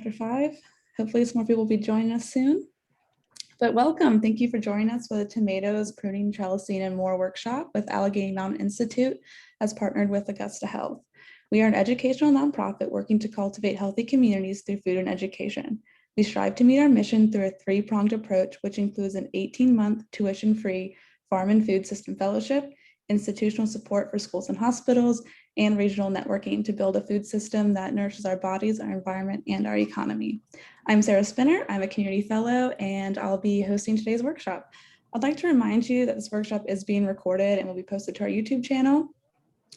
Chapter 5. Hopefully some more people will be joining us soon. But welcome. Thank you for joining us for the Tomatoes, Pruning, Trellising, and More workshop with Allegheny Mountain Institute as partnered with Augusta Health. We are an educational nonprofit working to cultivate healthy communities through food and education. We strive to meet our mission through a three-pronged approach, which includes an 18-month tuition-free farm and food system fellowship, institutional support for schools and hospitals, and regional networking to build a food system that nourishes our bodies, our environment, and our economy. I'm Sarah Spinner. I'm a community fellow, and I'll be hosting today's workshop. I'd like to remind you that this workshop is being recorded and will be posted to our YouTube channel.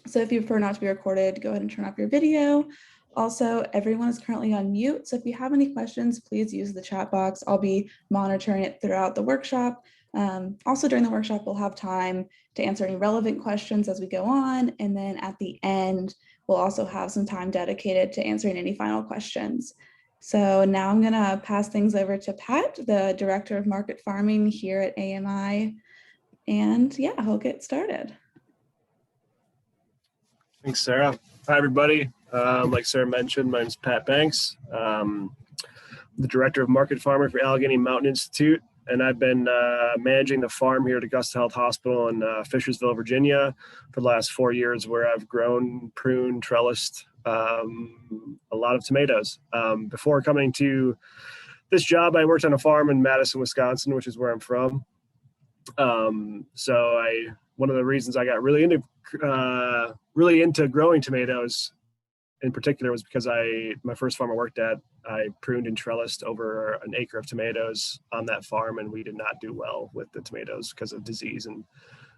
So if you prefer not to be recorded, go ahead and turn off your video. Also, everyone is currently on mute. So if you have any questions, please use the chat box. I'll be monitoring it throughout the workshop. Also during the workshop, we'll have time to answer any relevant questions as we go on. And then at the end, we'll also have some time dedicated to answering any final questions. So now I'm gonna pass things over to Pat, the Director of Market Farming here at AMI. And yeah, he'll get started. Thanks, Sarah. Hi, everybody. Like Sarah mentioned, my name is Pat Banks. I'm the Director of Market Farming for Allegheny Mountain Institute, and I've been managing the farm here at Augusta Health Hospital in Fishersville, Virginia for the last 4 years, where I've grown, pruned, trellised a lot of tomatoes. Before coming to this job, I worked on a farm in Madison, Wisconsin, which is where I'm from. One of the reasons I got really into growing tomatoes in particular was because my first farm I worked at, I pruned and trellised over an acre of tomatoes on that farm, and we did not do well with the tomatoes because of disease and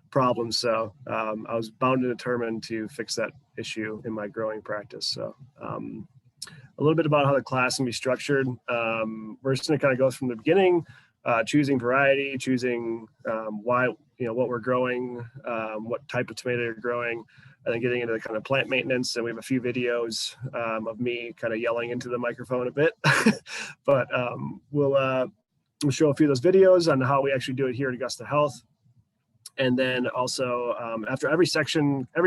problems. So I was bound and determined to fix that issue in my growing practice. So a little bit about how the class can be structured. We're just going to kind of go from the beginning, choosing variety, choosing what we're growing, what type of tomato you're growing, and then getting into the kind of plant maintenance. And we have a few videos of me kind of yelling into the microphone a bit, but we'll show a few of those videos on how we actually do it here at Augusta Health. And then also after every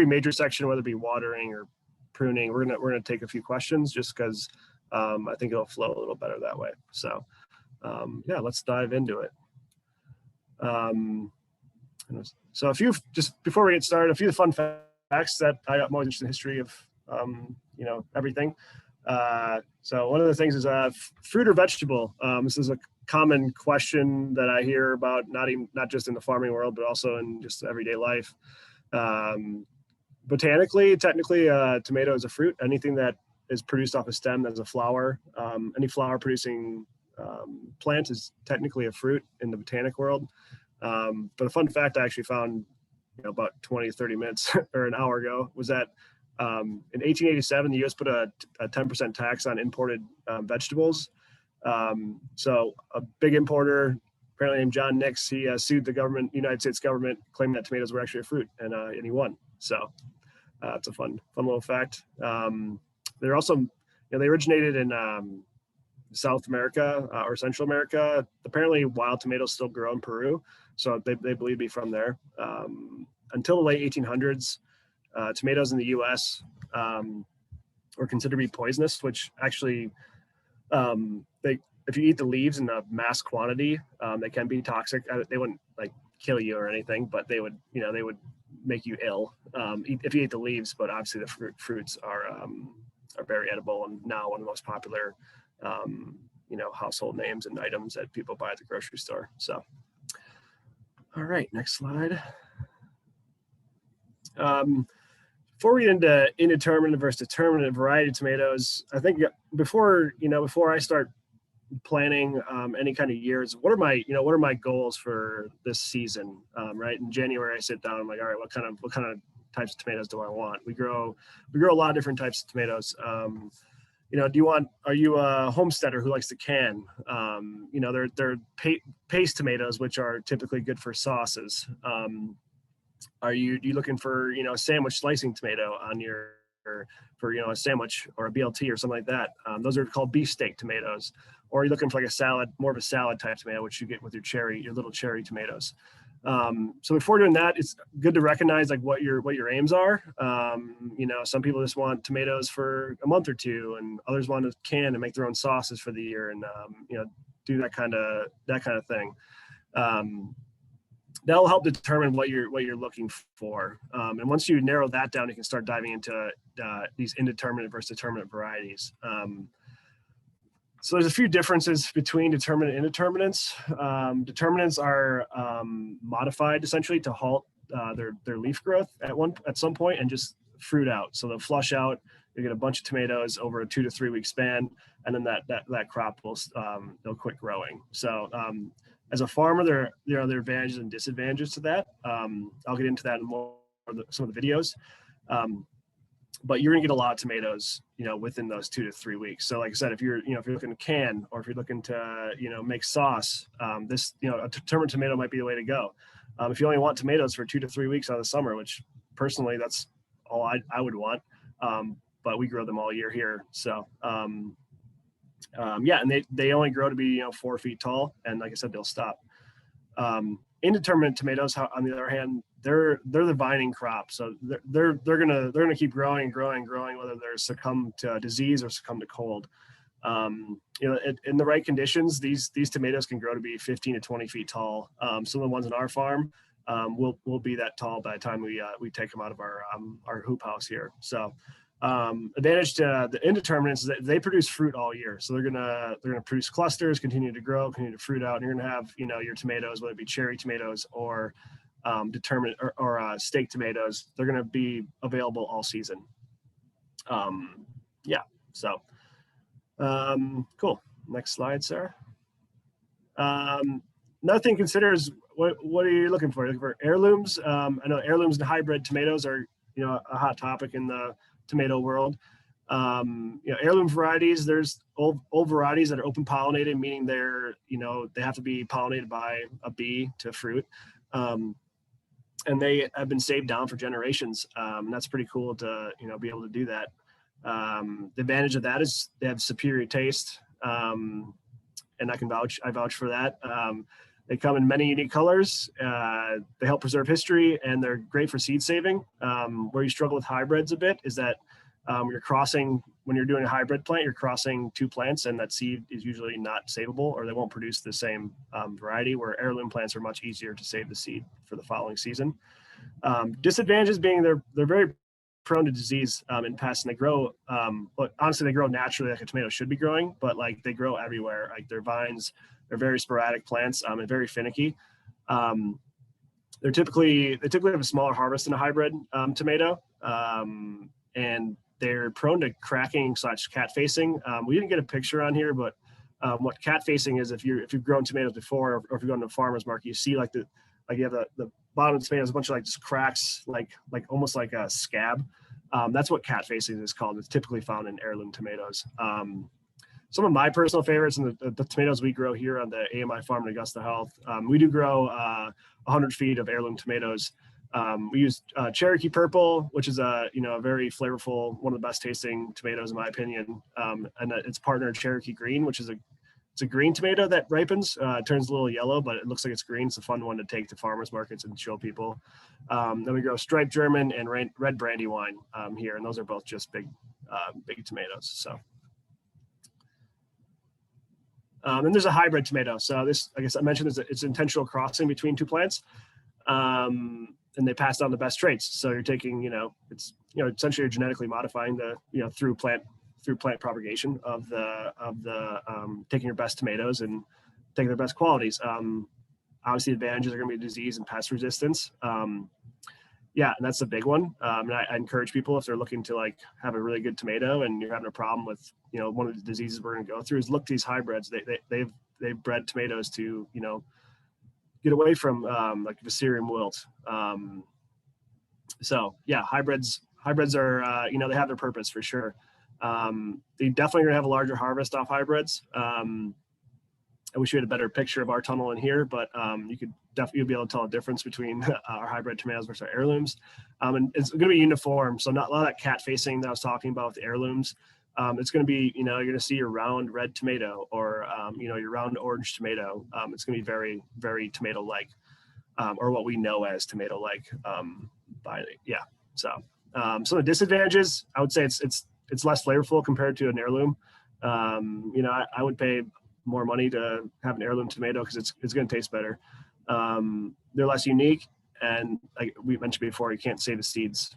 major section, whether it be watering or pruning, we're gonna take a few questions just because I think it'll flow a little better that way. So yeah, let's dive into it. So just before we get started, a few fun facts that I got more interested in the history of, everything. So one of the things is fruit or vegetable. This is a common question that I hear about, not just in the farming world, but also in just everyday life. Botanically, technically, tomato is a fruit. Anything that is produced off a stem as a flower, any flower producing plant is technically a fruit in the botanic world. But a fun fact I actually found about 20, 30 minutes or an hour ago was that in 1887, the U.S. put a 10% tax on imported vegetables. So a big importer, apparently named John Nix, he sued the United States government, claiming that tomatoes were actually a fruit, and he won. So it's a fun little fact. They're also, they originated in South America or Central America. Apparently wild tomatoes still grow in Peru, so they believe to be from there. Until the late 1800s, tomatoes in the US were considered to be poisonous, which actually if you eat the leaves in a mass quantity, they can be toxic. They wouldn't like kill you or anything, but they would make you ill if you ate the leaves. But obviously the fruits are very edible, and now one of the most popular household names and items that people buy at the grocery store. So, all right, next slide. Before we get into indeterminate versus determinate variety of tomatoes, I think before I start planning any kind of years, what are my goals for this season? Right in January, I sit down. I'm like, all right, what kind of types of tomatoes do I want? We grow a lot of different types of tomatoes. Are you a homesteader who likes to can? They're paste tomatoes, which are typically good for sauces. Are you looking for, a sandwich slicing tomato for a sandwich or a BLT or something like that? Those are called beefsteak tomatoes. Or are you looking for like a salad, more of a salad type tomato, which you get with your little cherry tomatoes? So before doing that, it's good to recognize like what your aims are. You know, some people just want tomatoes for a month or two, and others want to can and make their own sauces for the year, and you know, do that kind of thing. That'll help determine what you're looking for. And once you narrow that down, you can start diving into these indeterminate versus determinate varieties. So there's a few differences between determinate and indeterminates. Determinates are modified essentially to halt their leaf growth at some point and just fruit out. So they'll flush out. You get a bunch of tomatoes over a 2 to 3 week span, and then that crop will they'll quit growing. So as a farmer, there are other advantages and disadvantages to that. I'll get into that in some of the videos. But you're gonna get a lot of tomatoes, you know, within those 2 to 3 weeks. So like I said, if you're looking to can, or if you're looking to, you know, make sauce, this, you know, a determinate tomato might be the way to go. If you only want tomatoes for 2 to 3 weeks out of the summer, which personally, that's all I would want. But we grow them all year here. So yeah, and they only grow to be, you know, 4 feet tall. And like I said, they'll stop. Indeterminate tomatoes, on the other hand, they're the vining crop, so they're gonna keep growing and growing and growing, whether they're succumb to disease or succumb to cold. You know, in the right conditions, these tomatoes can grow to be 15 to 20 feet tall. Some of the ones in our farm will be that tall by the time we take them out of our hoop house here. So advantage to the indeterminates is that they produce fruit all year. So they're gonna produce clusters, continue to grow, continue to fruit out, and you're gonna have, you know, your tomatoes, whether it be cherry tomatoes or determinate or steak tomatoes, they're gonna be available all season. Yeah, so cool. Next slide, Sarah. Another thing to consider is what are you looking for? You're looking for heirlooms. I know heirlooms and hybrid tomatoes are, you know, a hot topic in the tomato world. You know, heirloom varieties, there's old varieties that are open pollinated, meaning they're, you know, they have to be pollinated by a bee to fruit. And they have been saved down for generations. And that's pretty cool to, you know, be able to do that. The advantage of that is they have superior taste. And I vouch for that. They come in many unique colors. They help preserve history, and they're great for seed saving. Where you struggle with hybrids a bit is that when you're doing a hybrid plant, you're crossing 2 plants, and that seed is usually not savable, or they won't produce the same variety, where heirloom plants are much easier to save the seed for the following season. Disadvantages being they're very prone to disease and pests, and they grow, but honestly, they grow naturally like a tomato should be growing, but like they grow everywhere. Like their vines, they're very sporadic plants and very finicky. They typically have a smaller harvest than a hybrid tomato, and they're prone to cracking / cat facing. We didn't get a picture on here, but what cat facing is, if you've grown tomatoes before, or if you've gone to a farmer's market, you see like you have the bottom of the tomato is a bunch of like just cracks, like almost like a scab. That's what cat facing is called. It's typically found in heirloom tomatoes. Some of my personal favorites, and the tomatoes we grow here on the AMI farm in Augusta Health, we do grow 100 feet of heirloom tomatoes. We use Cherokee Purple, which is a very flavorful, one of the best tasting tomatoes in my opinion, and its partner Cherokee Green, which is it's a green tomato that ripens. It turns a little yellow, but it looks like it's green. It's a fun one to take to farmers markets and show people. Then we grow striped German and red Brandywine here, and those are both just big tomatoes. So. And there's a hybrid tomato. So this, I guess I mentioned, it's intentional crossing between 2 plants, and they pass down the best traits. So you're taking, it's essentially you're genetically modifying through plant propagation of taking your best tomatoes and taking their best qualities. Obviously, advantages are going to be disease and pest resistance. Yeah, and that's the big one. And I encourage people, if they're looking to have a really good tomato and you're having a problem with one of the diseases we're going to go through, is look to these hybrids. They've bred tomatoes to get away from Viscerium wilt. So yeah, hybrids are they have their purpose for sure. They definitely gonna have a larger harvest off hybrids. I wish we had a better picture of our tunnel in here, but you could definitely be able to tell a difference between our hybrid tomatoes versus our heirlooms. And it's going to be uniform. So not a lot of that cat facing that I was talking about with the heirlooms. It's going to be, you're going to see your round red tomato or, your round orange tomato. It's going to be very, very tomato-like. or what we know as tomato-like. So some of the disadvantages, I would say it's less flavorful compared to an heirloom. I would pay more money to have an heirloom tomato because it's going to taste better. They're less unique, and like we mentioned before, you can't save the seeds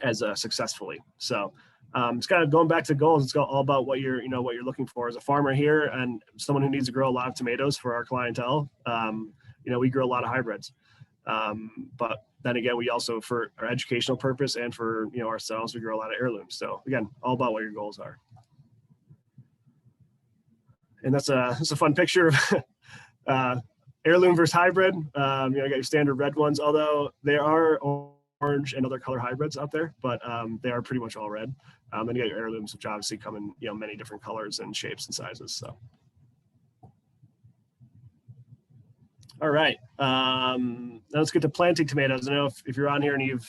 as successfully. So it's kind of going back to goals. It's all about what you're looking for as a farmer here, and someone who needs to grow a lot of tomatoes for our clientele. We grow a lot of hybrids, but then again, we also, for our educational purpose and for ourselves, we grow a lot of heirlooms. So again, all about what your goals are. And that's a fun picture of heirloom versus hybrid. You got your standard red ones, although there are orange and other color hybrids out there, but they are pretty much all red. Then you got your heirlooms, which obviously come in many different colors and shapes and sizes. So, all right, now let's get to planting tomatoes. I know if you're on here and you're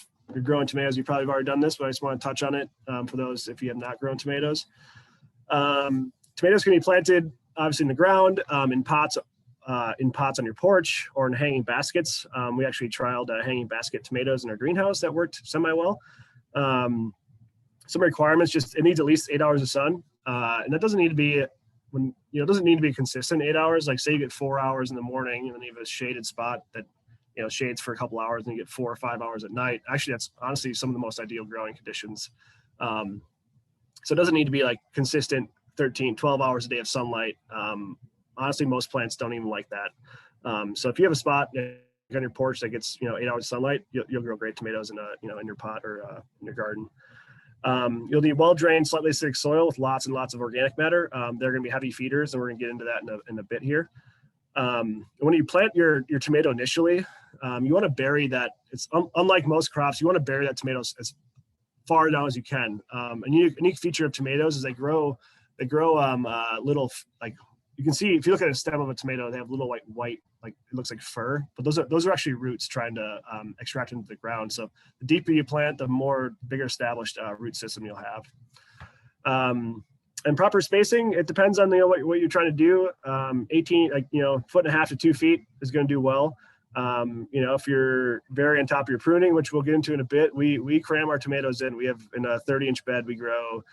growing tomatoes, you probably have already done this, but I just want to touch on it for those if you have not grown tomatoes. Tomatoes can be planted obviously in the ground, in pots on your porch, or in hanging baskets. We actually trialed hanging basket tomatoes in our greenhouse that worked semi-well. Some requirements, just it needs at least 8 hours of sun, and that doesn't need to be it doesn't need to be consistent 8 hours. Like say you get 4 hours in the morning and then you have a shaded spot that shades for a couple hours, and you get 4 or 5 hours at night. Actually, that's honestly some of the most ideal growing conditions. So it doesn't need to be like consistent 12 hours a day of sunlight. Honestly, most plants don't even like that. So if you have a spot on your porch that gets 8 hours of sunlight, you'll grow great tomatoes in your pot or in your garden. You'll need well-drained, slightly acidic soil with lots and lots of organic matter. They're going to be heavy feeders, and we're going to get into that in a bit here. When you plant your tomato initially, you want to bury that. It's unlike most crops. You want to bury that tomato as far down as you can. A unique feature of tomatoes is they grow little, like you can see if you look at a stem of a tomato, they have little white like it looks like fur, but those are actually roots trying to extract into the ground. So the deeper you plant, the more bigger established root system you'll have. And proper spacing, it depends on what you're trying to do. 18 foot and a half to 2 feet is going to do well. If you're very on top of your pruning, which we'll get into in a bit, we cram our tomatoes in. We have in a 30-inch bed, we grow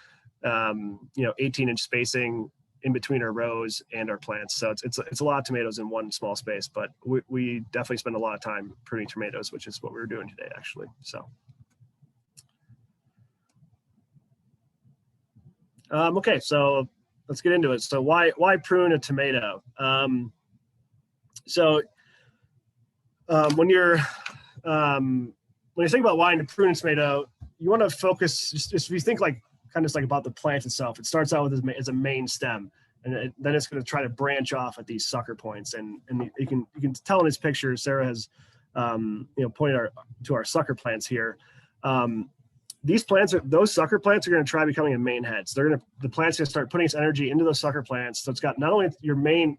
18-inch spacing in between our rows and our plants. So it's a lot of tomatoes in one small space, but we definitely spend a lot of time pruning tomatoes, which is what we're doing today, actually. So, okay, so let's get into it. So why prune a tomato? When you're thinking about wanting to prune a tomato, you want to focus, just if you think like about the plant itself, it starts out with as a main stem, and then it's going to try to branch off at these sucker points. And you can tell in this picture, Sarah has pointed to our sucker plants here. These plants, those sucker plants are going to try becoming a main head. So the plant's going to start putting its energy into those sucker plants. So it's got not only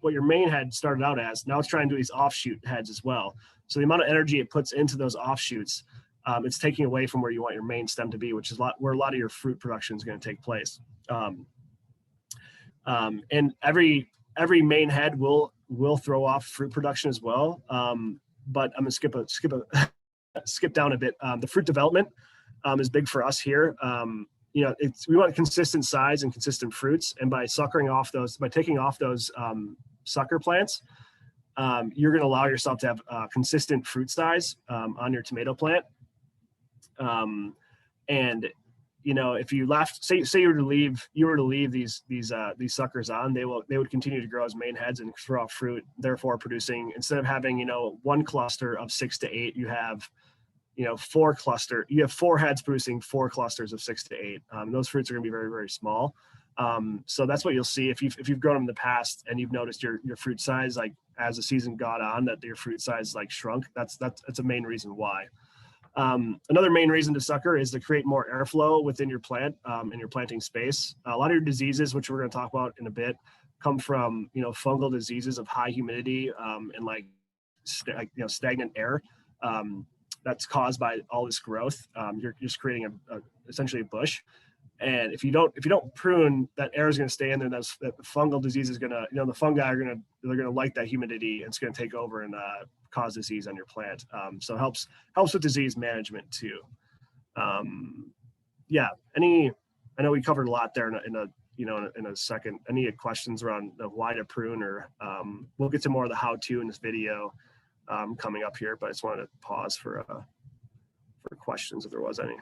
what your main head started out as, now it's trying to do these offshoot heads as well. So the amount of energy it puts into those offshoots, it's taking away from where you want your main stem to be, which is where a lot of your fruit production is going to take place. And every main head will throw off fruit production as well. But I'm going to skip down a bit. The fruit development is big for us here. We want consistent size and consistent fruits, and by taking off those sucker plants, you're going to allow yourself to have consistent fruit size on your tomato plant. If you left, say you were to leave these suckers on, they would continue to grow as main heads and throw off fruit, therefore producing, instead of having one cluster of 6 to 8, you have 4 heads producing 4 clusters of 6 to 8. Those fruits are going to be very, very small. So that's what you'll see if you've grown them in the past and you've noticed your fruit size, like as the season got on, that your fruit size like shrunk. That's a main reason why. Another main reason to sucker is to create more airflow within your plant in your planting space. A lot of your diseases, which we're going to talk about in a bit, come from fungal diseases of high humidity and stagnant air. That's caused by all this growth. You're just creating essentially a bush. And if you don't prune, that air is going to stay in there. That fungal disease is going to, the fungi they're going to like that humidity. And it's going to take over and cause disease on your plant. So it helps with disease management too. Yeah, I know we covered a lot there in a second. Any questions around why to prune, or we'll get to more of the how-to in this video coming up here, but I just wanted to pause for questions if there was any.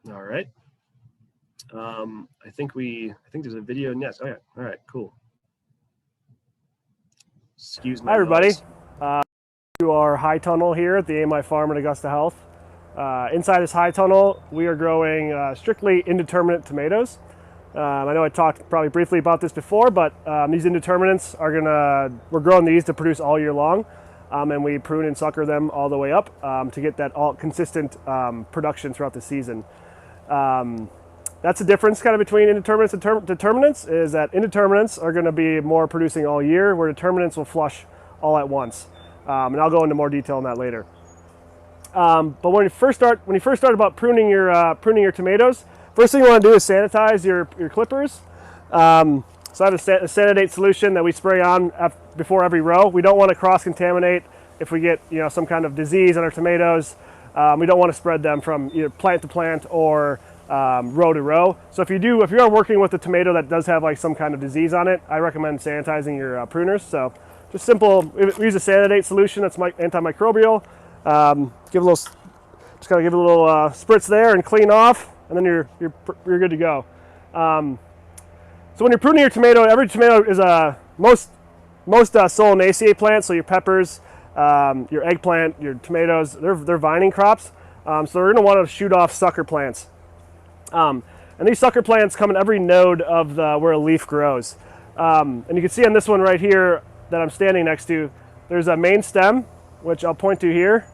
All right. I think there's a video. Yes. Oh yeah. All right. Cool. Excuse me. Hi everybody. To our high tunnel here at the AMI farm at Augusta Health. Inside this high tunnel, we are growing strictly indeterminate tomatoes. I know I talked probably briefly about this before, but these indeterminates we're growing these to produce all year long, and we prune and sucker them all the way up to get that all consistent production throughout the season. That's the difference kind of between indeterminates and determinants, is that indeterminates are going to be more producing all year, where determinants will flush all at once. And I'll go into more detail on that later. But when you first start about pruning your tomatoes, first thing you want to do is sanitize your clippers. So I have a Sanidate solution that we spray on before every row. We don't want to cross-contaminate if we get some kind of disease on our tomatoes. We don't want to spread them from either plant to plant or row to row. So if you are working with a tomato that does have like some kind of disease on it, I recommend sanitizing your pruners. So just simple, we use a Sanidate solution that's antimicrobial. Give a little spritz there and clean off, and then you're good to go. So when you're pruning your tomato, every tomato is most solanaceae plants. So your peppers, your eggplant, your tomatoes, they're vining crops. So they're going to want to shoot off sucker plants. And these sucker plants come in every node of where a leaf grows. And you can see on this one right here that I'm standing next to, there's a main stem, which I'll point to here.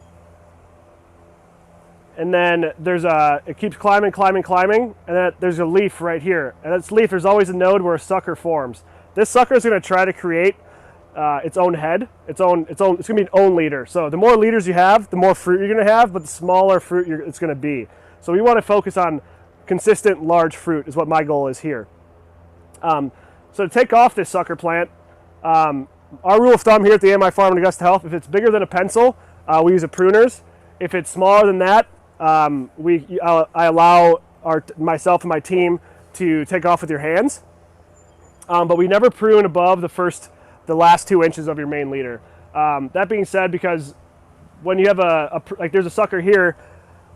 And then it keeps climbing, and then there's a leaf right here. And this leaf, there's always a node where a sucker forms. This sucker is going to try to create its own head, it's going to be an own leader. So the more leaders you have, the more fruit you're going to have, but the smaller fruit it's going to be. So we want to focus on consistent large fruit is what my goal is here. So to take off this sucker plant, our rule of thumb here at the AMI farm in Augusta Health, if it's bigger than a pencil, we use a pruners. If it's smaller than that, I allow myself and my team to take off with your hands. But we never prune above the last 2 inches of your main leader. That being said, because when you have there's a sucker here,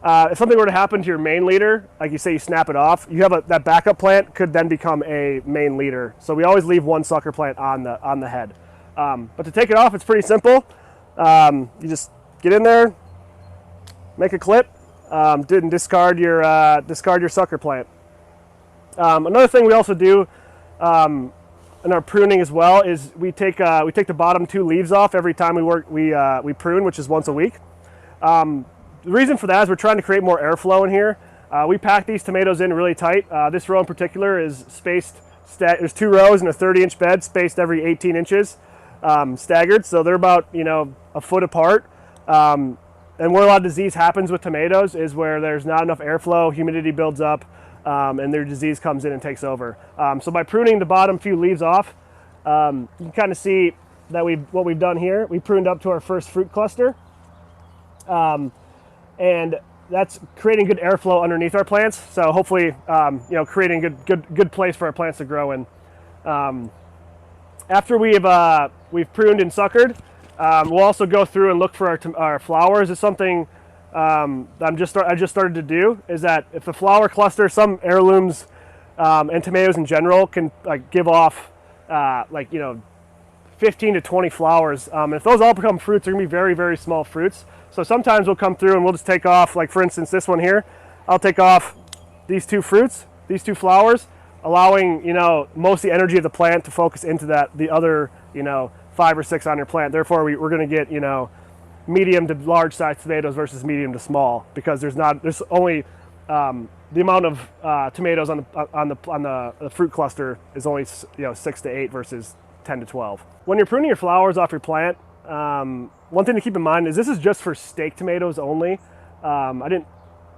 if something were to happen to your main leader, like you say you snap it off, you have that backup plant could then become a main leader. So we always leave one sucker plant on the head. But to take it off, it's pretty simple. You just get in there, make a clip, and discard your sucker plant. Another thing we also do in our pruning as well is we take the bottom 2 leaves off every time we prune, which is once a week. The reason for that is we're trying to create more airflow in here. We pack these tomatoes in really tight. This row in particular is spaced. There's 2 rows in a 30-inch bed, spaced every 18 inches, staggered. So they're about a foot apart. And where a lot of disease happens with tomatoes is where there's not enough airflow, humidity builds up, and their disease comes in and takes over. So by pruning the bottom few leaves off, you can kind of see that what we've done here. We pruned up to our first fruit cluster. And that's creating good airflow underneath our plants. So hopefully, creating good place for our plants to grow in. After we've pruned and suckered, we'll also go through and look for our flowers. It's something that I just started to do. Is that if the flower cluster, some heirlooms and tomatoes in general can give off 15 to 20 flowers. If those all become fruits, they're gonna be very, very small fruits. So sometimes we'll come through and we'll just take off, like for instance, this one here. I'll take off these 2 fruits, these 2 flowers, allowing, most of the energy of the plant to focus into the other, 5 or 6 on your plant. Therefore, we're gonna get, medium to large size tomatoes versus medium to small, because there's only, the amount of tomatoes on the fruit cluster is only 6 to 8 versus 10 to 12. When you're pruning your flowers off your plant, one thing to keep in mind is this is just for steak tomatoes only. I didn't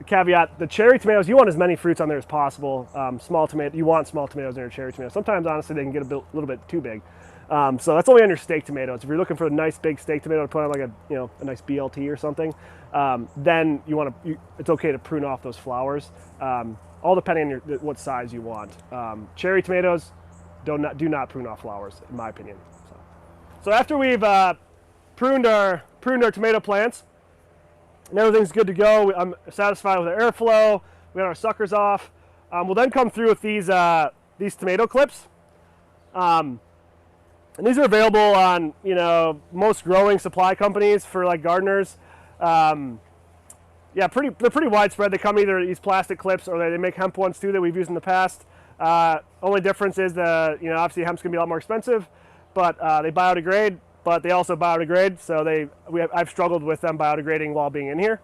caveat, the cherry tomatoes, you want as many fruits on there as possible. You want small tomatoes in your cherry tomatoes. Sometimes, honestly, they can get a little bit too big. So that's only on your steak tomatoes. If you're looking for a nice big steak tomato to put on like a nice BLT or something, then it's okay to prune off those flowers, all depending on what size you want. Cherry tomatoes, do not prune off flowers, in my opinion. So after we've pruned our tomato plants, and everything's good to go, I'm satisfied with the airflow, we got our suckers off, we'll then come through with these tomato clips. And these are available on most growing supply companies for like gardeners. Yeah, they're pretty widespread. They come either these plastic clips or they make hemp ones too that we've used in the past. Only difference is obviously hemp's gonna be a lot more expensive, but they biodegrade. But they also biodegrade, so I've struggled with them biodegrading while being in here.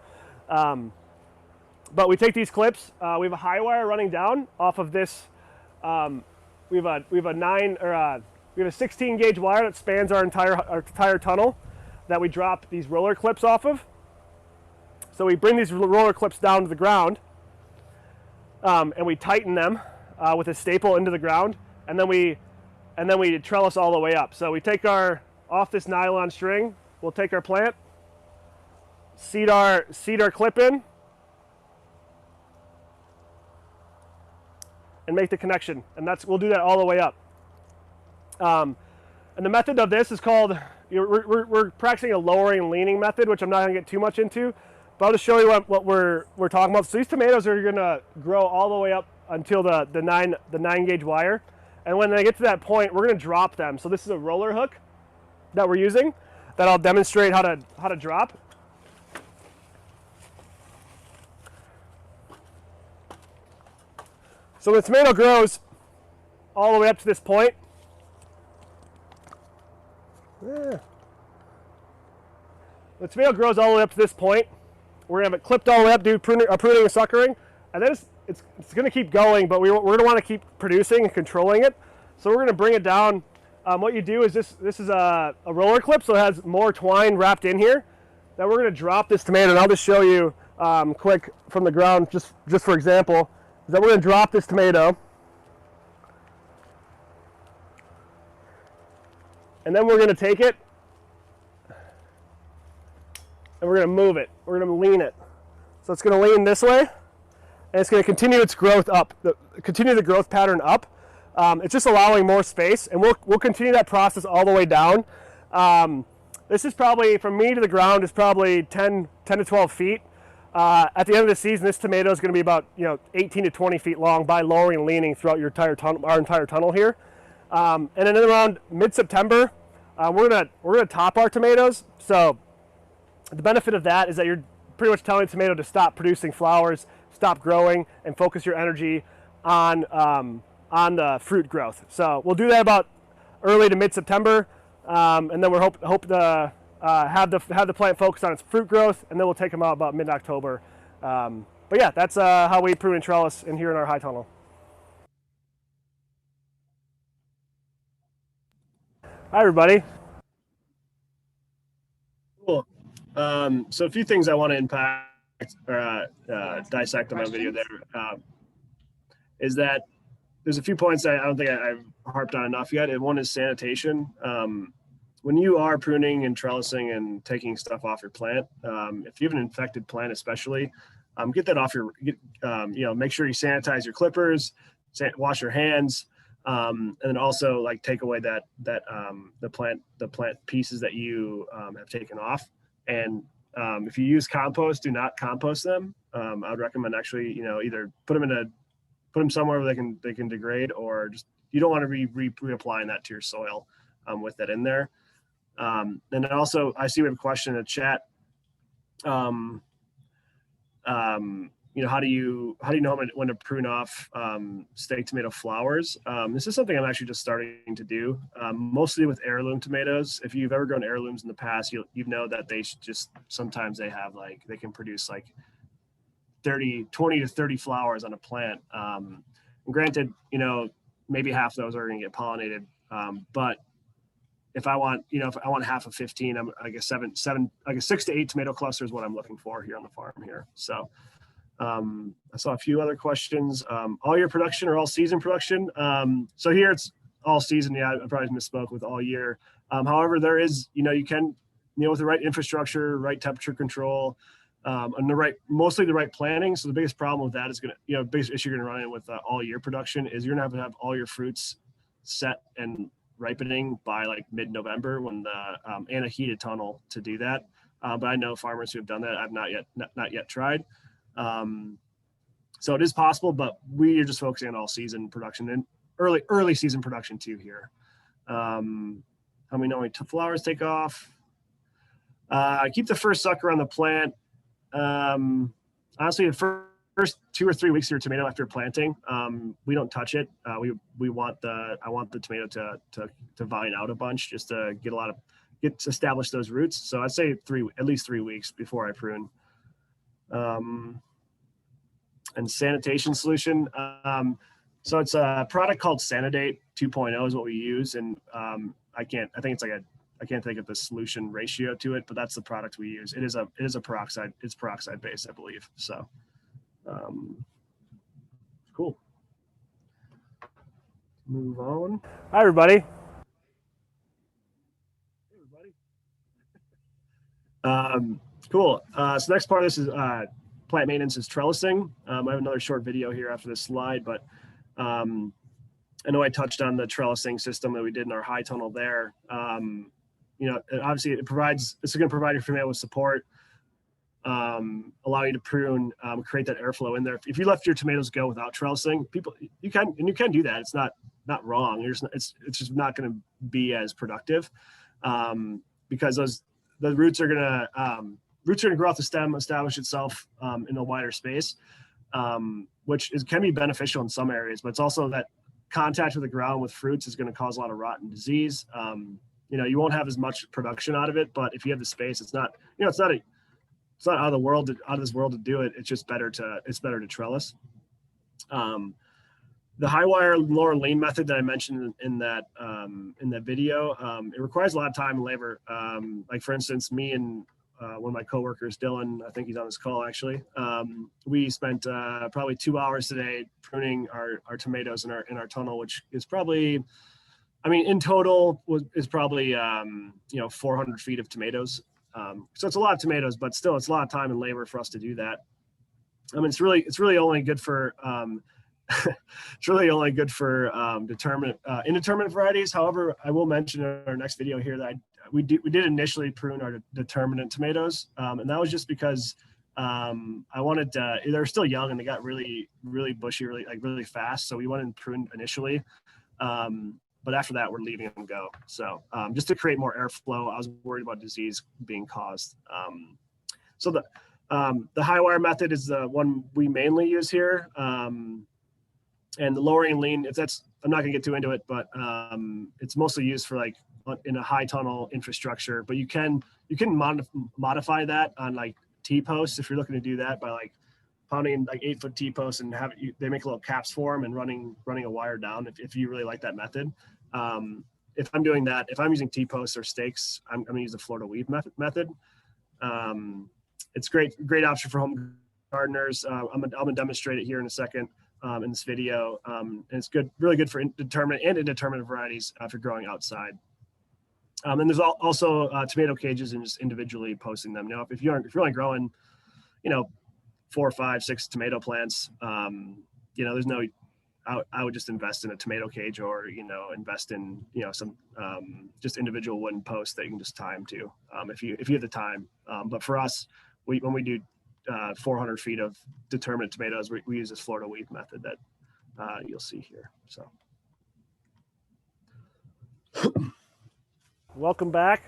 But we take these clips. We have a high wire running down off of this. We have a 16 gauge wire that spans our entire tunnel that we drop these roller clips off of. So we bring these roller clips down to the ground, and we tighten them with a staple into the ground, and then we trellis all the way up. So we take off this nylon string, we'll take our plant, seed our clip in, and make the connection. And we'll do that all the way up. And the method of this is called, we're practicing a lowering and leaning method, which I'm not gonna get too much into, but I'll just show you what we're talking about. So these tomatoes are gonna grow all the way up until the 9 gauge wire. And when they get to that point, we're gonna drop them. So this is a roller hook that we're using that I'll demonstrate how to drop. So the tomato grows all the way up to this point. The tomato grows all the way up to this point. We're gonna have it clipped all the way up, do pruning and suckering, and then it's gonna keep going, but we're gonna want to keep producing and controlling it. So we're gonna bring it down. What you do is this is a roller clip, so it has more twine wrapped in here. Now we're gonna drop this tomato, and I'll just show you quick from the ground, just for example, is that we're gonna drop this tomato, and then we're gonna take it, and we're gonna move it. We're gonna lean it. So it's gonna lean this way, and it's gonna continue its growth up, continue the growth pattern up. It's just allowing more space, and we'll continue that process all the way down. This is probably, from me to the ground, is probably 10 to 12 feet. At the end of the season, this tomato is going to be about 18 to 20 feet long by lowering and leaning throughout our entire tunnel here. And then around mid-September, we're gonna top our tomatoes. So the benefit of that is that you're pretty much telling the tomato to stop producing flowers, stop growing, and focus your energy on the fruit growth. So we'll do that about early to mid-September, and then we're hope to have the plant focus on its fruit growth, and then we'll take them out about mid-October. But yeah, that's how we prune and trellis in here in our high tunnel. Hi everybody. Cool. So a few things I want to impact or dissect on my video there is that there's a few points that I don't think I've harped on enough yet. And one is sanitation. When you are pruning and trellising and taking stuff off your plant, if you have an infected plant especially, get that off make sure you sanitize your clippers, wash your hands, and then also like take away the plant pieces that you have taken off. And if you use compost, do not compost them. I would recommend actually either put them somewhere where they can degrade, or just you don't want to be reapplying that to your soil with that in there. And then also I see we have a question in the chat. How do you know when to prune off steak tomato flowers? This is something I'm actually just starting to do, mostly with heirloom tomatoes. If you've ever grown heirlooms in the past, you know that they sometimes they have they can produce 20 to 30 flowers on a plant. And granted, maybe half of those are going to get pollinated, but if I want half of 15, I guess 6 to 8 tomato clusters is what I'm looking for here on the farm here. So I saw a few other questions. All year production or all season production? So here it's all season. Yeah, I probably misspoke with all year. However, there is, you can, with the right infrastructure, right temperature control, and mostly the right planning. So the biggest problem with that is biggest issue you're gonna run in with all year production is you're gonna have all your fruits set and ripening by like mid-November when and a heated tunnel to do that. But I know farmers who have done that. I've not yet tried. So it is possible, but we are just focusing on all season production and early season production too here. How many flowers take off? I keep the first sucker on the plant. Honestly, the first 2 or 3 weeks of your tomato after planting, we don't touch it. I want the tomato to vine out a bunch just to to establish those roots. So I'd say at least 3 weeks before I prune. And sanitation solution. So it's a product called Sanidate 2.0 is what we use. And I can't think of the solution ratio to it, but that's the product we use. It is a peroxide. It's peroxide based, I believe. So cool. Move on. Hi, everybody. Cool. So next part of this is plant maintenance is trellising. I have another short video here after this slide, but I know I touched on the trellising system that we did in our high tunnel there. Obviously it's going to provide your tomato with support, allow you to prune, create that airflow in there. If you left your tomatoes go without trellising, you can do that. It's not wrong. It's just not going to be as productive because the roots are going to grow off the stem, establish itself in a wider space, which can be beneficial in some areas, but it's also that contact with the ground with fruits is going to cause a lot of rot and disease. You won't have as much production out of it, but if you have the space, it's not out of this world to do it. It's just better to trellis. The high wire lower lean method that I mentioned in that video, it requires a lot of time and labor. Like for instance, me and one of my coworkers, Dylan, I think he's on this call actually. We spent probably 2 hours today pruning our tomatoes in our tunnel, which is probably, in total is probably 400 feet of tomatoes. So it's a lot of tomatoes, but still it's a lot of time and labor for us to do that. It's really only good for indeterminate varieties. However, I will mention in our next video here that we did initially prune our determinate tomatoes, and that was just because I wanted they were still young and they got really bushy really fast, so we wanted to prune initially, but after that we're leaving them go. So just to create more airflow, I was worried about disease being caused. So the high wire method is the one we mainly use here. And the lowering and lean, I'm not gonna get too into it, but it's mostly used for like in a high tunnel infrastructure, but you can modify that on like T-posts if you're looking to do that by like pounding like 8-foot T-posts and they make little caps for them and running a wire down if you really like that method. If I'm doing that, if I'm using T-posts or stakes, I'm gonna use the Florida weave method. It's great option for home gardeners. I'm gonna demonstrate it here in a second. In this video, and it's really good for determinate and indeterminate varieties for growing outside. And there's also tomato cages and just individually posting them. If you're only growing, 4, 5, 6 tomato plants, there's no. I would just invest in a tomato cage or invest in some just individual wooden posts that you can just tie them to if you have the time. But for us, when we do 400 feet of determinate tomatoes, we use this Florida weave method that you'll see here. So welcome back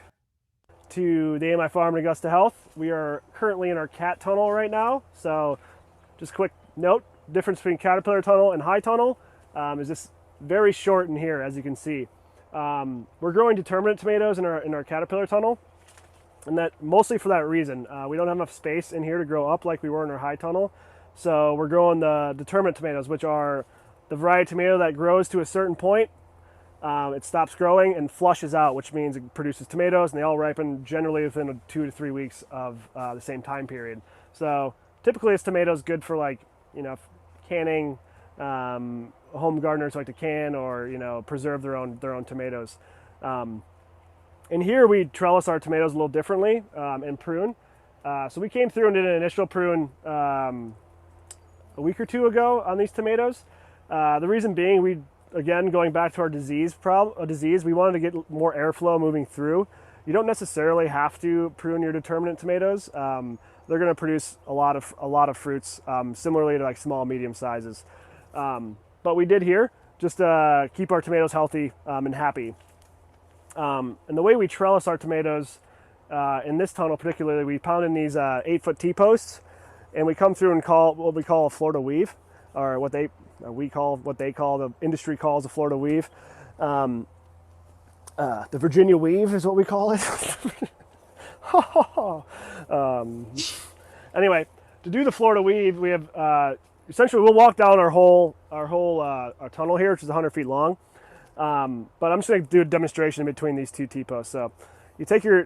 to the AMI Farm at Augusta Health. We are currently in our cat tunnel right now. So just quick note, difference between caterpillar tunnel and high tunnel is just very short in here, as you can see. We're growing determinate tomatoes in our caterpillar tunnel. And that mostly for that reason. We don't have enough space in here to grow up like we were in our high tunnel. So we're growing the determinate tomatoes, which are the variety of tomato that grows to a certain point. It stops growing and flushes out, which means it produces tomatoes, and they all ripen generally within 2 to 3 weeks of the same time period. So typically this tomato is good for like, canning. Home gardeners like to can or preserve their own tomatoes. And here we trellis our tomatoes a little differently and prune. So we came through and did an initial prune a week or two ago on these tomatoes. The reason being, again, going back to our disease, we wanted to get more airflow moving through. You don't necessarily have to prune your determinate tomatoes. They're going to produce a lot of fruits, similarly to like small, medium sizes. But we did here just keep our tomatoes healthy and happy. And the way we trellis our tomatoes in this tunnel particularly, we pound in these 8-foot T-posts, and we come through and call what we call a Florida weave, or what they call, the industry calls a Florida weave. The Virginia weave is what we call it. Anyway, to do the Florida weave, we have essentially we'll walk down our whole tunnel here, which is 100 feet long. But I'm just going to do a demonstration between these two T-posts. So you take your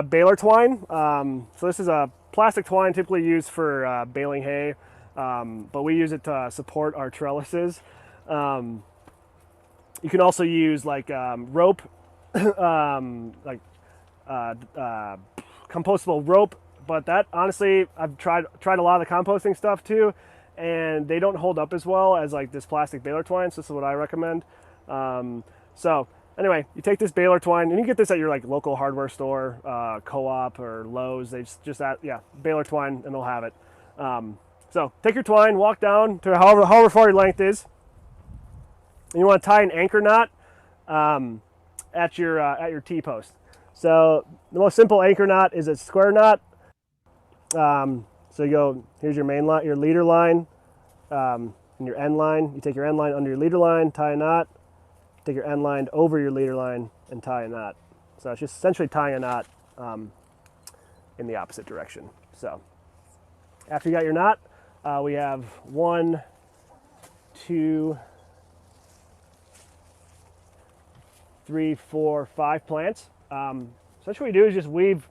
baler twine. So this is a plastic twine typically used for baling hay, but we use it to support our trellises. You can also use like rope, like compostable rope. But that, honestly, I've tried a lot of the composting stuff too, and they don't hold up as well as like this plastic baler twine. So this is what I recommend. So anyway, you take this baler twine, and you get this at your like local hardware store, Co-op or Lowe's. They just baler twine, and they'll have it. So take your twine, walk down to however far your length is, and you want to tie an anchor knot at your T-post. So the most simple anchor knot is a square knot. So you go, here's your main line, your leader line, and your end line. You take your end line under your leader line, tie a knot. Take your end line over your leader line and tie a knot. So it's just essentially tying a knot in the opposite direction. So after you got your knot, we have 1, 2, 3, 4, 5 plants. Essentially what you do is just weave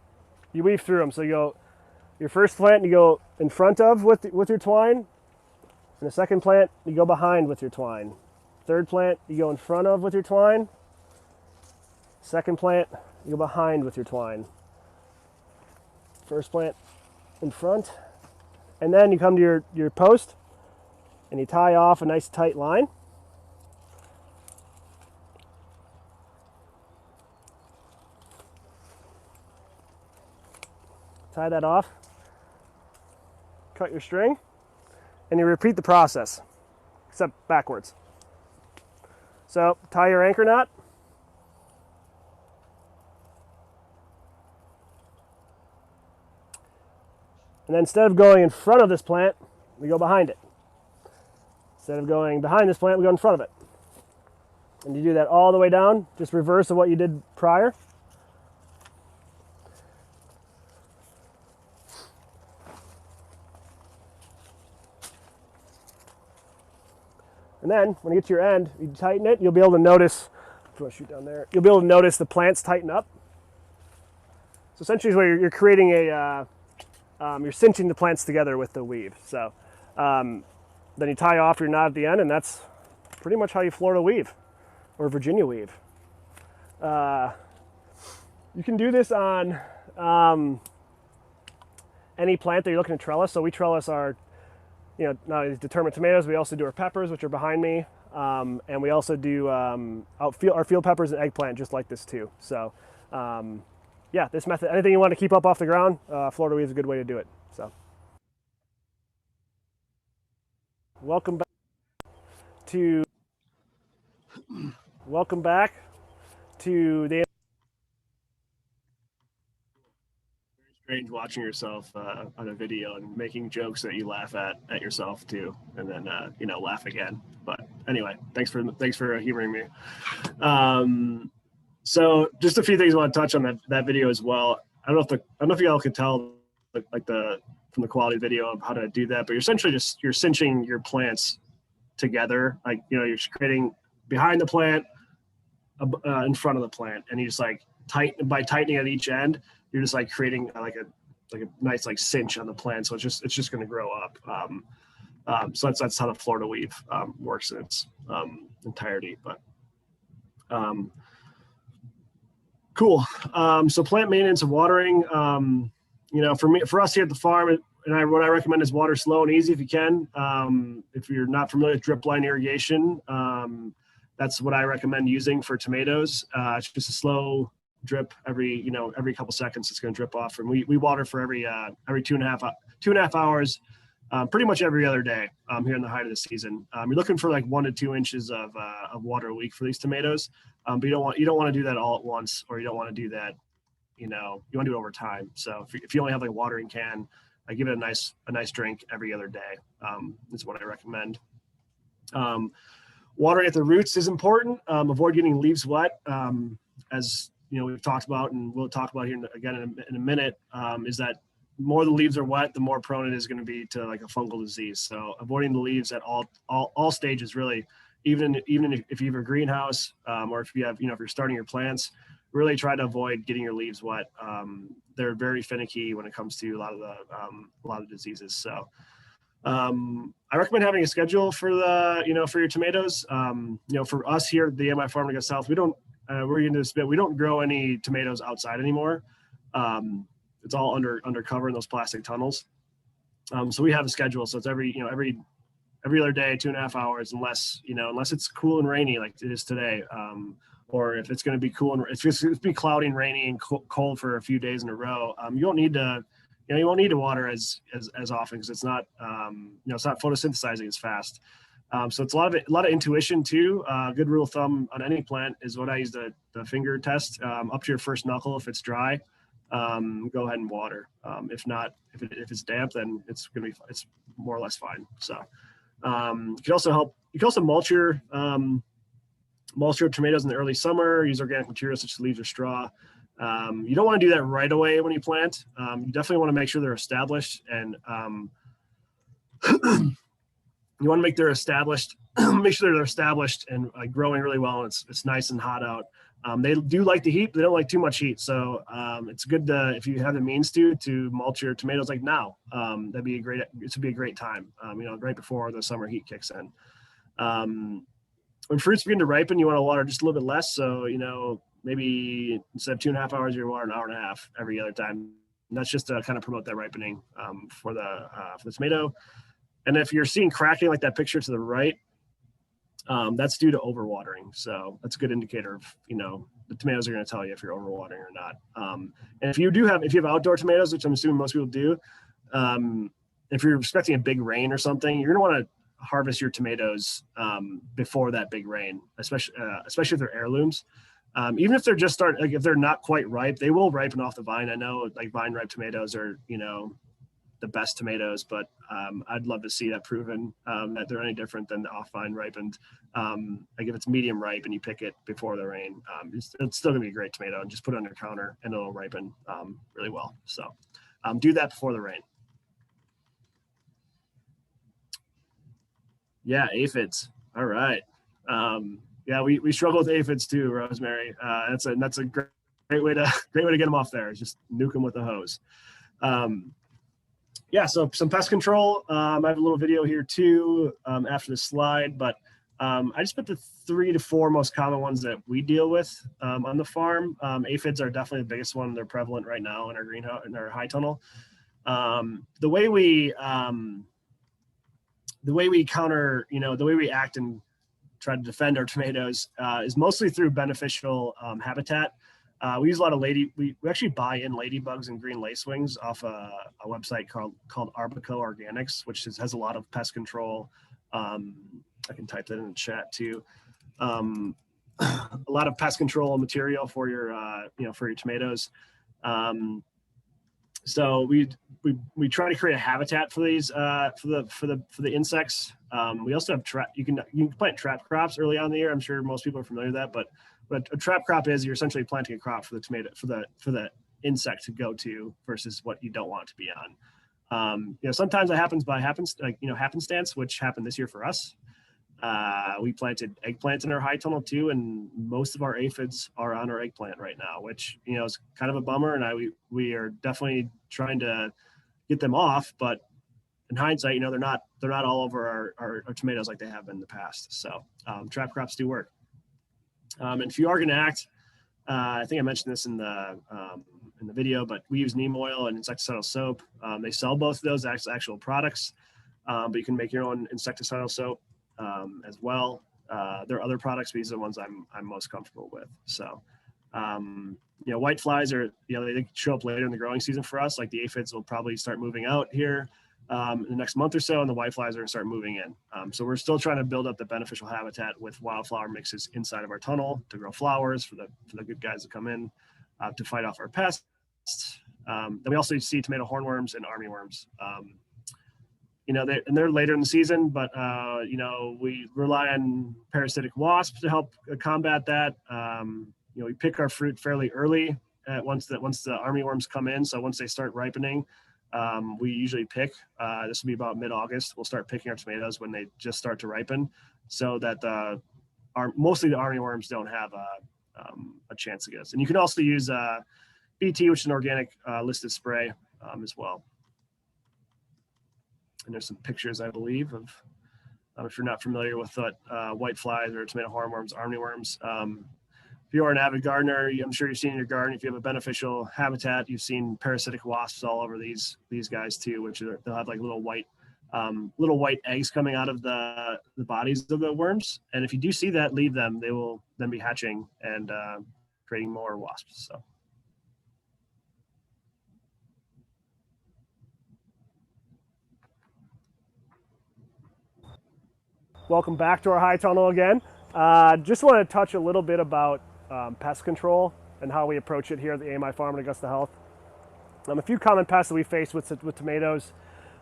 through them. So you go, your first plant you go in front of with your twine, and the second plant you go behind with your twine. Third plant you go in front of with your twine. Second plant you go behind with your twine. First plant in front, and then you come to your post and you tie off a nice tight line. Tie that off, cut your string, and you repeat the process, except backwards. So tie your anchor knot, and then instead of going in front of this plant, we go behind it. Instead of going behind this plant, we go in front of it. And you do that all the way down, just reverse of what you did prior. And then when you get to your end, you tighten it, you'll be able to notice, if you want to shoot down there, you'll be able to notice the plants tighten up. So essentially you're creating you're cinching the plants together with the weave. So then you tie off your knot at the end, and that's pretty much how you Florida weave or Virginia weave. You can do this on any plant that you're looking to trellis. So we trellis our not only Determinate tomatoes, we also do our peppers, which are behind me, and we also do our field peppers and eggplant, just like this too. So, this method, anything you want to keep up off the ground, Florida weave is a good way to do it. So, welcome back to the. Strange watching yourself on a video and making jokes that you laugh at yourself too, and then laugh again. But anyway, thanks for humoring me. So just a few things I want to touch on that video as well. I don't know if you all could tell from the quality of the video of how to do that, but you're essentially you're cinching your plants together. Like you're creating behind the plant, in front of the plant, and you just like by tightening at each end. You're just like creating like like a nice like cinch on the plant, so it's just going to grow up. So that's how the Florida weave works in its entirety. But cool. So plant maintenance and watering. For us here at the farm, what I recommend is water slow and easy if you can. If you're not familiar with drip line irrigation, that's what I recommend using for tomatoes. It's just a slow drip every couple seconds. It's going to drip off, and we water for every 2.5 hours, pretty much every other day here in the height of the season. You're looking for like 1 to 2 inches of water a week for these tomatoes, but you don't want to do that all at once, or you don't want to do that. You want to do it over time. So if you only have like a watering can, I give it a nice drink every other day. Is what I recommend. Watering at the roots is important. Avoid getting leaves wet. As we've talked about, and we'll talk about here again in a minute, is that the more the leaves are wet, the more prone it is going to be to like a fungal disease. So avoiding the leaves at all stages, really, even if you have a greenhouse, or if you have, if you're starting your plants, really try to avoid getting your leaves wet. They're very finicky when it comes to a lot of diseases. So I recommend having a schedule for for your tomatoes. For us here at the AMI Farm in Augusta Health, we don't grow any tomatoes outside anymore. It's all under cover in those plastic tunnels. So we have a schedule. So it's every other day, 2.5 hours, unless it's cool and rainy like it is today. Or if it's going to be cool and it's going to be cloudy and rainy and cold for a few days in a row, you won't need to water as often, because it's not it's not photosynthesizing as fast. So it's a lot of intuition too. Good rule of thumb on any plant is what I use the finger test up to your first knuckle. If it's dry, go ahead and water. If not, if it's damp, then it's more or less fine. So you can also mulch your tomatoes in the early summer. Use organic materials such as leaves or straw. You don't want to do that right away when you plant. You definitely want to make sure they're established, and you want to make sure they're established and growing really well. And it's nice and hot out. They do like the heat, but they don't like too much heat. So it's good if you have the means to mulch your tomatoes like now. It would be a great time. Right before the summer heat kicks in. When fruits begin to ripen, you want to water just a little bit less. So maybe instead of 2.5 hours, you're watering 1.5 hours every other time. And that's just to kind of promote that ripening for the tomato. And if you're seeing cracking like that picture to the right, that's due to overwatering. So that's a good indicator of, the tomatoes are going to tell you if you're overwatering or not. And if you have outdoor tomatoes, which I'm assuming most people do, if you're expecting a big rain or something, you're going to want to harvest your tomatoes before that big rain, especially if they're heirlooms. Even if they're just if they're not quite ripe, they will ripen off the vine. I know like vine ripe tomatoes are, the best tomatoes, but I'd love to see that proven that they're any different than the off vine ripened. Like if it's medium ripe and you pick it before the rain, it's still gonna be a great tomato, and just put it on your counter and it'll ripen really well. So do that before the rain. Yeah, aphids. All right. Yeah, we struggle with aphids too, Rosemary. That's a great way to get them off there. Is just nuke them with a hose. Yeah, so some pest control. I have a little video here too after the slide, but I just put the 3 to 4 most common ones that we deal with on the farm. Aphids are definitely the biggest one. They're prevalent right now in our greenhouse, in our high tunnel. The way we counter, the way we act and try to defend our tomatoes is mostly through beneficial habitat. We use a lot of we actually buy in ladybugs and green lacewings off a website called Arbico Organics, which has a lot of pest control. I can type that in the chat too. A lot of pest control material for your for your tomatoes. So we try to create a habitat for these for the insects. We also have you can plant trap crops early on in the year. I'm sure most people are familiar with that, but a trap crop is you're essentially planting a crop for the tomato for the insect to go to versus what you don't want it to be on. Sometimes it happens by happenstance, which happened this year for us. We planted eggplants in our high tunnel too, and most of our aphids are on our eggplant right now, which, you know, is kind of a bummer. And we are definitely trying to get them off, but in hindsight, you know, they're not all over our tomatoes like they have been in the past. So trap crops do work. And if you are going to act, I think I mentioned this in the video, but we use neem oil and insecticidal soap. They sell both of those as actual products, but you can make your own insecticidal soap as well. There are other products, but these are the ones I'm most comfortable with. So, you know, white flies are, you know, they show up later in the growing season for us. Like the aphids will probably start moving out here in the next month or so, and the white flies are going to start moving in. So we're still trying to build up the beneficial habitat with wildflower mixes inside of our tunnel to grow flowers for the good guys to come in to fight off our pests. Then we also see tomato hornworms and armyworms. You know, they're later in the season, but you know, we rely on parasitic wasps to help combat that. You know, we pick our fruit fairly early once the armyworms come in. So once they start ripening, we usually pick. This will be about mid-August. We'll start picking our tomatoes when they just start to ripen, so that mostly the armyworms don't have a chance against. And you can also use BT, which is an organic listed spray as well. And there's some pictures, I believe, of if you're not familiar with what white flies or tomato hornworms, armyworms. If you are an avid gardener, I'm sure you've seen in your garden, if you have a beneficial habitat, you've seen parasitic wasps all over these guys too, which they'll have like little white eggs coming out of the bodies of the worms. And if you do see that, leave them. They will then be hatching and creating more wasps. So. Welcome back to our high tunnel again. Just want to touch a little bit about pest control and how we approach it here at the AMI Farm at Augusta Health. A few common pests that we face with tomatoes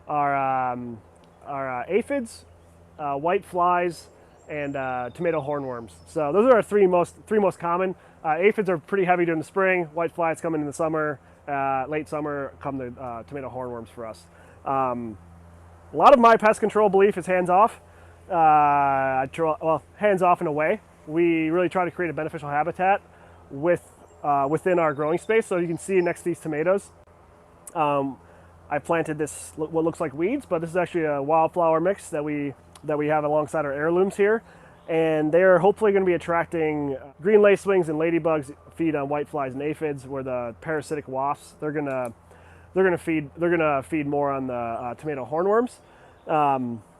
are aphids, white flies, and tomato hornworms. So those are our three most common. Aphids are pretty heavy during the spring. White flies come in the summer. Late summer come the tomato hornworms for us. A lot of my pest control belief is hands off. Hands off in a way. We really try to create a beneficial habitat within our growing space. So you can see next to these tomatoes, I planted this what looks like weeds, but this is actually a wildflower mix that we have alongside our heirlooms here, and they're hopefully going to be attracting green lacewings and ladybugs. Feed on white flies and aphids, where the parasitic wasps they're gonna feed more on the tomato hornworms.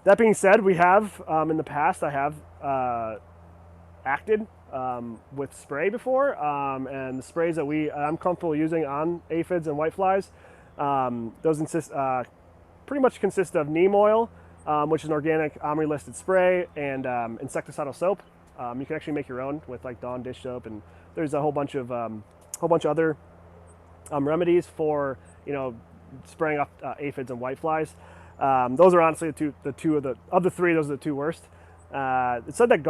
That being said, we have in the past I have acted with spray before, and the sprays that I'm comfortable using on aphids and whiteflies, those pretty much consist of neem oil, which is an organic OMRI listed spray, and insecticidal soap. You can actually make your own with like Dawn dish soap, and there's a whole bunch of other remedies for, you know, spraying off aphids and whiteflies. Those are honestly the two of the three. Those are the two worst. It said that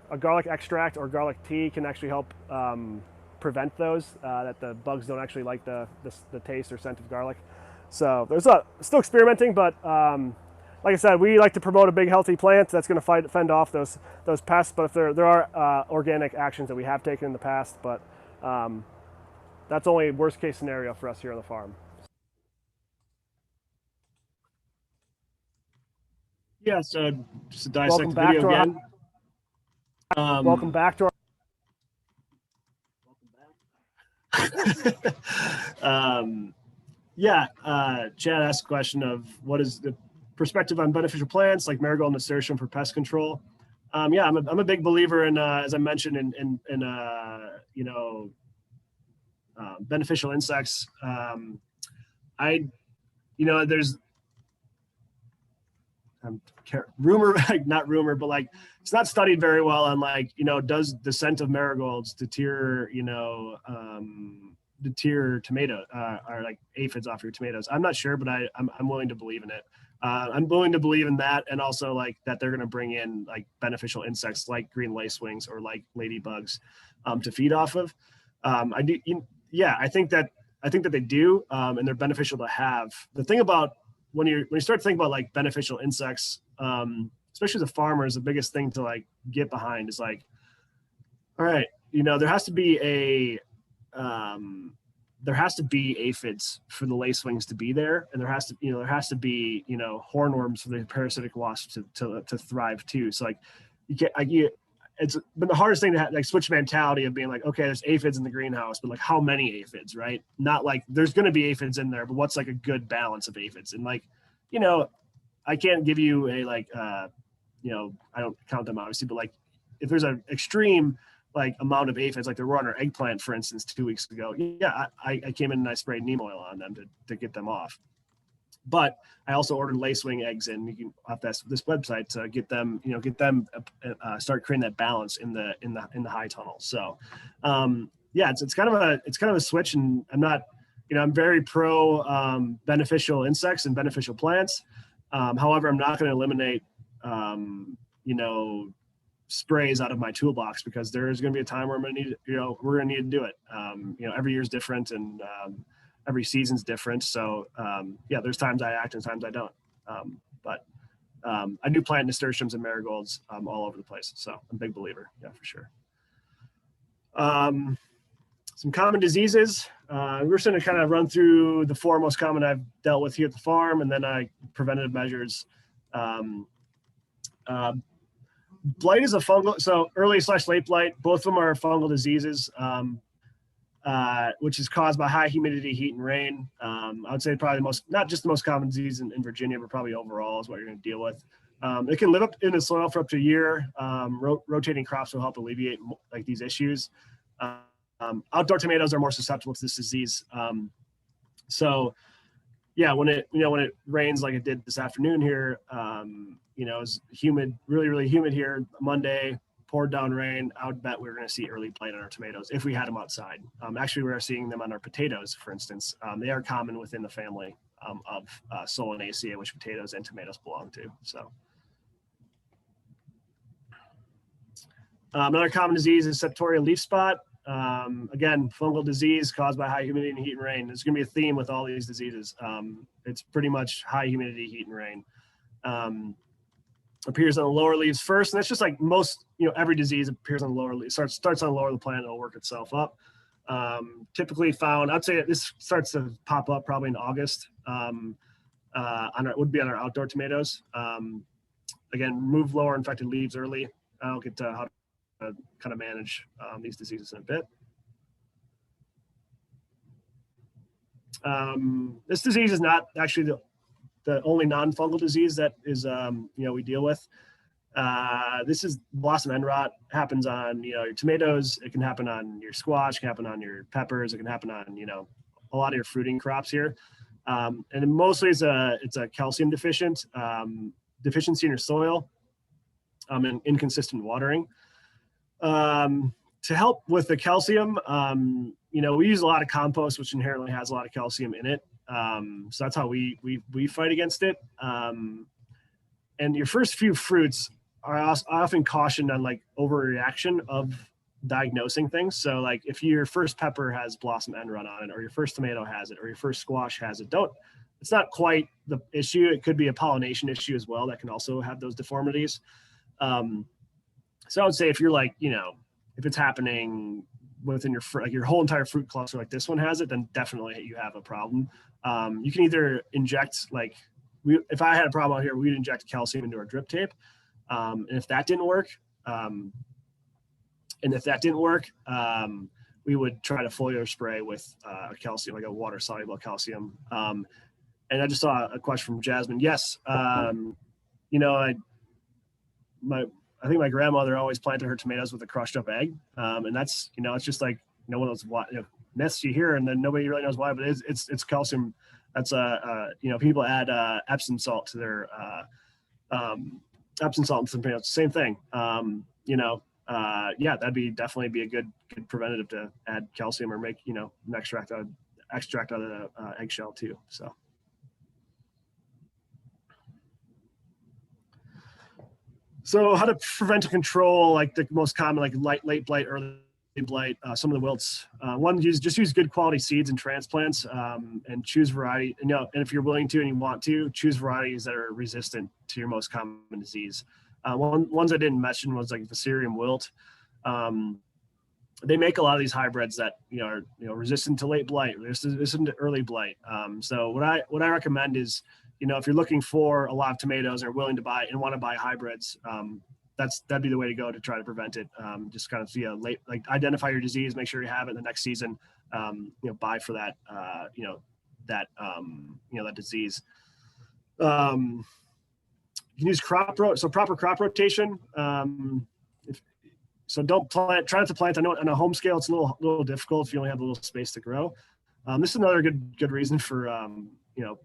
a garlic extract or garlic tea can actually help prevent those. That the bugs don't actually like the taste or scent of garlic. So there's still experimenting, but like I said, we like to promote a big healthy plant that's going to fend off those pests. But if there are organic actions that we have taken in the past, but that's only worst case scenario for us here on the farm. Yeah, so just to dissect the video again. Welcome back to our Chad asked a question of what is the perspective on beneficial plants like marigold nasturtium for pest control. I'm a big believer in, as I mentioned, in beneficial insects. There's rumor, not rumor, but like it's not studied very well on like, you know, does the scent of marigolds deter tomato or like aphids off your tomatoes? I'm not sure, but I'm willing to believe in it. I'm willing to believe in that, and also like that they're going to bring in like beneficial insects like green lacewings or like ladybugs to feed off of. I think that they do, and they're beneficial to have. The thing about when you start to think about like beneficial insects, especially as a farmer, is the biggest thing to like get behind is like, all right, you know, there has to be aphids for the lacewings to be there, and there has to be, you know, hornworms for the parasitic wasps to thrive too. So like it's been the hardest thing to like switch mentality of being like, okay, there's aphids in the greenhouse, but like how many aphids, right? Not like there's going to be aphids in there, but what's like a good balance of aphids? And like, you know, I can't give you a like, you know, I don't count them obviously, but like if there's an extreme like amount of aphids, like there were on our eggplant, for instance, 2 weeks ago. Yeah, I came in and I sprayed neem oil on them to get them off. But I also ordered lacewing eggs, and you can off this website to get them, you know, start creating that balance in the high tunnel. So, yeah, it's kind of a switch, and I'm not, you know, I'm very pro beneficial insects and beneficial plants. However, I'm not going to eliminate, you know, sprays out of my toolbox, because there's going to be a time where I'm going to need, you know, we're going to need to do it. You know, every year is different, and every season's different. So yeah, there's times I act and times I don't. But I do plant nasturtiums and marigolds all over the place. So I'm a big believer. Yeah, for sure. Some common diseases. We're just going to kind of run through the 4 most common I've dealt with here at the farm, and then preventative measures. Blight is a fungal, so early/late blight. Both of them are fungal diseases, which is caused by high humidity, heat, and rain. I would say probably not just the most common disease in Virginia, but probably overall is what you're going to deal with. It can live up in the soil for up to a year. Rotating crops will help alleviate like these issues. Outdoor tomatoes are more susceptible to this disease. So yeah, when it rains like it did this afternoon here, you know, it's humid, really humid here Monday, poured down rain. I would bet we're going to see early blight on our tomatoes if we had them outside. Actually, we are seeing them on our potatoes, for instance. They are common within the family of Solanaceae, which potatoes and tomatoes belong to. So another common disease is Septoria leaf spot. Again, fungal disease caused by high humidity and heat and rain. There's going to be a theme with all these diseases. It's pretty much high humidity, heat, and rain. Appears on the lower leaves first, and that's just like most, you know, every disease appears on the lower leaves. Starts on the lower of the plant, it'll work itself up. Typically found, I'd say this starts to pop up probably in August. Would be on our outdoor tomatoes. Again, remove lower infected leaves early. I'll get to how to kind of manage these diseases in a bit. This disease is not actually the only non-fungal disease that is, you know, we deal with. This is blossom end rot. Happens on, you know, your tomatoes. It can happen on your squash. It can happen on your peppers. It can happen on, you know, a lot of your fruiting crops here. And mostly it's a calcium deficiency in your soil, and inconsistent watering. To help with the calcium, you know, we use a lot of compost, which inherently has a lot of calcium in it. So that's how we fight against it. And your first few fruits are often cautioned on like overreaction of diagnosing things. So like if your first pepper has blossom end rot on it, or your first tomato has it, or your first squash has it, it's not quite the issue. It could be a pollination issue as well that can also have those deformities. So I would say if you're like, you know, if it's happening within your whole entire fruit cluster, like this one has it, then definitely you have a problem. You can either inject, like if I had a problem out here, we'd inject calcium into our drip tape. And if that didn't work, we would try to foliar spray with calcium, like a water soluble calcium. And I just saw a question from Jasmine. Yes. You know, I think my grandmother always planted her tomatoes with a crushed up egg. And that's, you know, it's just like, you know, one of those myths you hear and then nobody really knows why, but it's calcium. That's you know, people add Epsom salt to their Epsom salt and some tomatoes, same thing. You know, yeah, that'd definitely be a good preventative to add calcium or make, you know, an extract out of the eggshell too. So how to prevent and control like the most common, like late blight, early blight, some of the wilts. One, just use good quality seeds and transplants, and choose variety. And, you know, and if you're willing to and you want to, choose varieties that are resistant to your most common disease. Ones I didn't mention was like Viscerium wilt. They make a lot of these hybrids that are resistant to late blight, resistant to early blight. So what I recommend is, if you're looking for a lot of tomatoes and are willing to buy and want to buy hybrids, that'd be the way to go to try to prevent it. Just kind of see a late, like, identify your disease, make sure you have it in the next season. Buy for that that disease. You can use proper crop rotation. So try not to plant. I know on a home scale, it's a little difficult if you only have a little space to grow. This is another good reason for,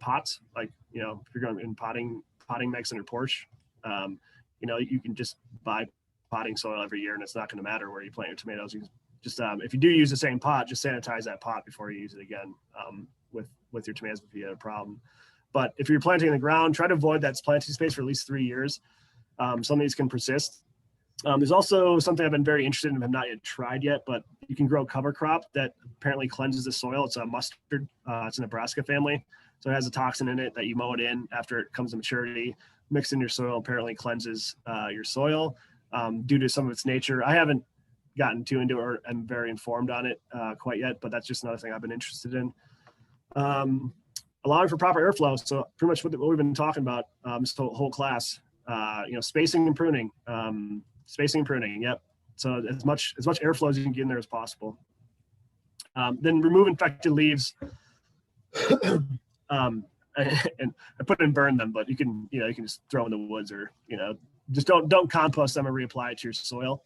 pots, like, if you're going in potting mix on your porch, you can just buy potting soil every year and it's not going to matter where you plant your tomatoes. You can just, if you do use the same pot, just sanitize that pot before you use it again, with your tomatoes if you had a problem. But if you're planting in the ground, try to avoid that planting space for at least 3 years. Some of these can persist. There's also something I've been very interested in and have not yet tried yet, but you can grow cover crop that apparently cleanses the soil. It's a mustard. It's a Nebraska family. So it has a toxin in it that you mow it in after it comes to maturity, mix in your soil, apparently cleanses your soil due to some of its nature. I haven't gotten too into it or I'm very informed on it quite yet, but that's just another thing I've been interested in. Allowing for proper airflow. So pretty much what we've been talking about this whole class, spacing and pruning. Spacing and pruning, yep. So as much airflow as you can get in there as possible. Then remove infected leaves. And I put and burn them, but you can just throw in the woods or just don't compost them or reapply it to your soil.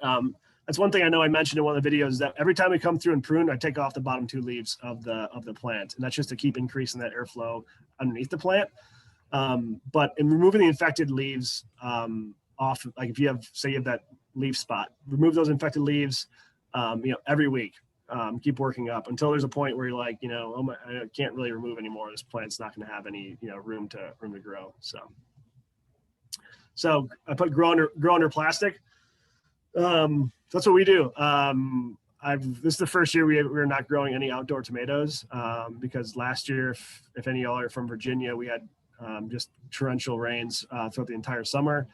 That's one thing I know I mentioned in one of the videos, is that every time we come through and prune, I take off the bottom 2 leaves of the plant, and that's just to keep increasing that airflow underneath the plant. But in removing the infected leaves off, like if you have that leaf spot, remove those infected leaves, every week. Keep working up until there's a point where you're like, I can't really remove anymore. This plant's not going to have any, room to grow. So I put grow under plastic. That's what we do. This is the first year we're not growing any outdoor tomatoes because last year, if any of y'all are from Virginia, we had just torrential rains throughout the entire summer.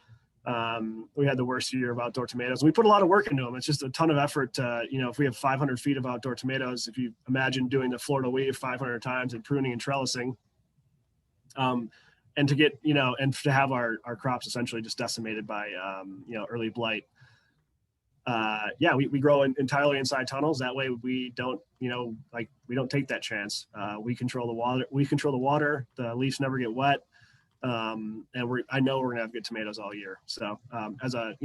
We had the worst year of outdoor tomatoes. We put a lot of work into them. It's just a ton of effort to, if we have 500 feet of outdoor tomatoes, if you imagine doing the Florida weave 500 times and pruning and trellising, and to get, and to have our crops essentially just decimated by, early blight. We grow entirely inside tunnels. That way we don't, we don't take that chance. We control the water. The leaves never get wet. And I know we're gonna have good tomatoes all year. So as a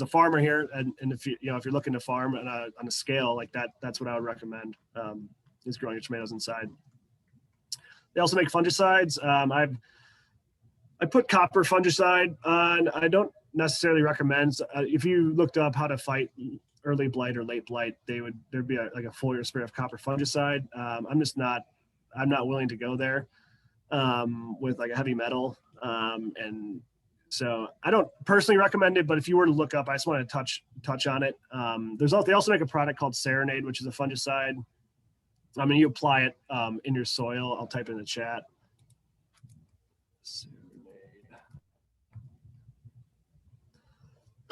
farmer here, and if you're looking to farm on a scale like that, that's what I would recommend, is growing your tomatoes inside. They also make fungicides. I put copper fungicide on. I don't necessarily recommend. If you looked up how to fight early blight or late blight, there'd be a foliar spray of copper fungicide. I'm not willing to go there with like a heavy metal, and so I don't personally recommend it. But if you were to look up, I just want to touch on it. They also make a product called Serenade, which is a fungicide. You apply it in your soil. I'll type it in the chat.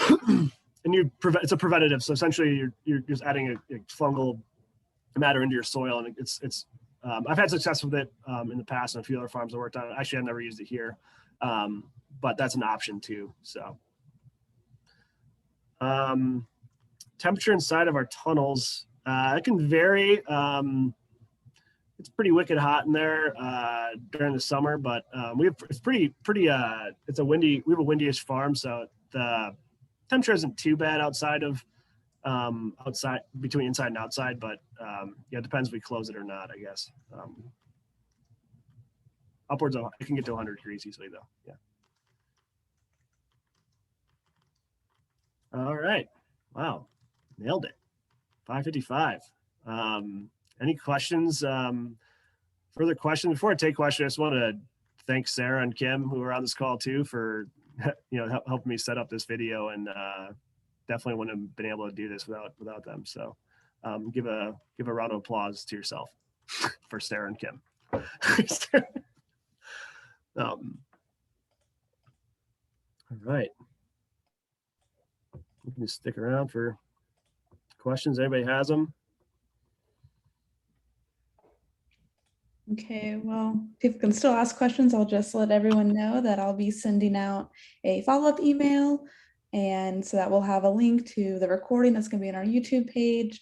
And it's a preventative. So essentially you're just adding a fungal matter into your soil, and it's I've had success with it in the past on a few other farms I worked on. Actually, I've never used it here, but that's an option too. So temperature inside of our tunnels, it can vary. It's pretty wicked hot in there during the summer, but we have we have a windy-ish farm, so the temperature isn't too bad between inside and outside, but it depends if we close it or not, I guess. Upwards of, it can get to 100 degrees easily though. Yeah. All right. Wow. Nailed it. 5:55. Any questions? Further questions? Before I take questions, I just want to thank Sarah and Kim, who are on this call too, for helping me set up this video, and definitely wouldn't have been able to do this without them. So give a round of applause to yourself for Sarah and Kim. right. You can just stick around for questions. Anybody has them? Okay, well, people can still ask questions. I'll just let everyone know that I'll be sending out a follow-up email. And so that will have a link to the recording that's going to be on our YouTube page.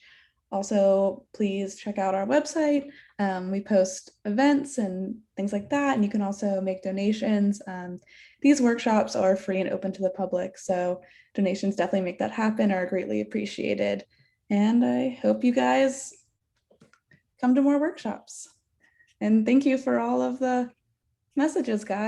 Also, please check out our website. We post events and things like that. And you can also make donations. These workshops are free and open to the public. So donations definitely make that happen, are greatly appreciated. And I hope you guys come to more workshops. And thank you for all of the messages, guys.